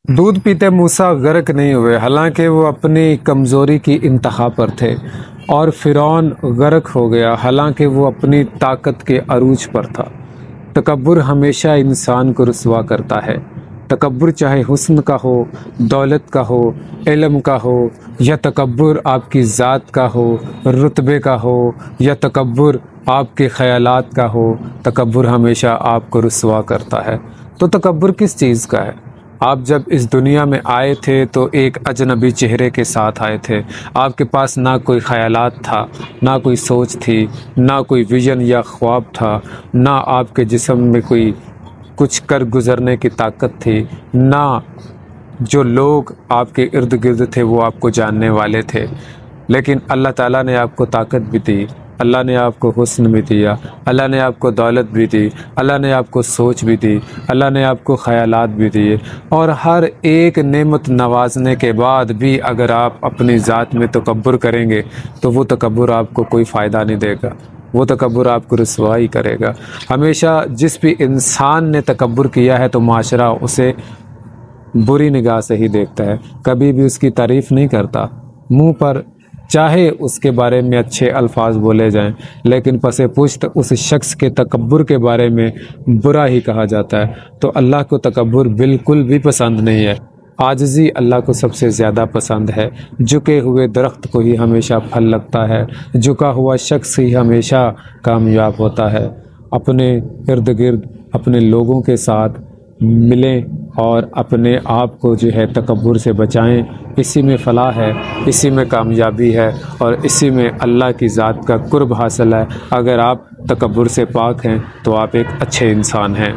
दूध पीते मूसा गर्क नहीं हुए, हालांकि वो अपनी कमज़ोरी की इंतहा पर थे। और फ़िरौन गर्क हो गया, हालांकि वो अपनी ताकत के अरूज पर था। तकब्बुर हमेशा इंसान को रुसवा करता है। तकब्बुर चाहे हुस्न का हो, दौलत का हो, इल्म का हो, या तकब्बुर आपकी ज़ात का हो, रुतबे का हो, या तकब्बुर आपके ख़यालात का हो, तकब्बुर हमेशा आपको रुसवा करता है। तो तकब्बुर किस चीज़ का है? आप जब इस दुनिया में आए थे तो एक अजनबी चेहरे के साथ आए थे। आपके पास ना कोई ख़यालात था, ना कोई सोच थी, ना कोई विज़न या ख्वाब था, ना आपके जिस्म में कोई कुछ कर गुज़रने की ताकत थी, ना जो लोग आपके इर्द गिर्द थे वो आपको जानने वाले थे। लेकिन अल्लाह ताला ने आपको ताकत भी दी, अल्लाह ने आपको हुस्न भी दिया, अल्लाह ने आपको दौलत भी दी, अल्लाह ने आपको सोच भी दी, अल्लाह ने आपको ख़यालात भी दिए। और हर एक नेमत नवाजने के बाद भी अगर आप अपनी ज़ात में तकब्बुर करेंगे तो वो तकब्बुर आपको कोई फ़ायदा नहीं देगा, वो तकब्बुर आपको रुसवाई करेगा। हमेशा जिस भी इंसान ने तकब्बुर किया है तो माशरा उसे बुरी निगाह से ही देखता है, कभी भी उसकी तारीफ़ नहीं करता। मुंह पर चाहे उसके बारे में अच्छे अल्फाज बोले जाएं, लेकिन पसे पुश्त उस शख्स के तकब्बुर के बारे में बुरा ही कहा जाता है। तो अल्लाह को तकब्बुर बिल्कुल भी पसंद नहीं है। आजिज़ी अल्लाह को सबसे ज़्यादा पसंद है। झुके हुए दरख्त को ही हमेशा फल लगता है, झुका हुआ शख्स ही हमेशा कामयाब होता है। अपने इर्द गिर्द अपने लोगों के साथ मिलें और अपने आप को जो है तकब्बुर से बचाएं। इसी में फ़लाह है, इसी में कामयाबी है और इसी में अल्लाह की ज़ात का कुर्ब हासिल है। अगर आप तकब्बुर से पाक हैं तो आप एक अच्छे इंसान हैं।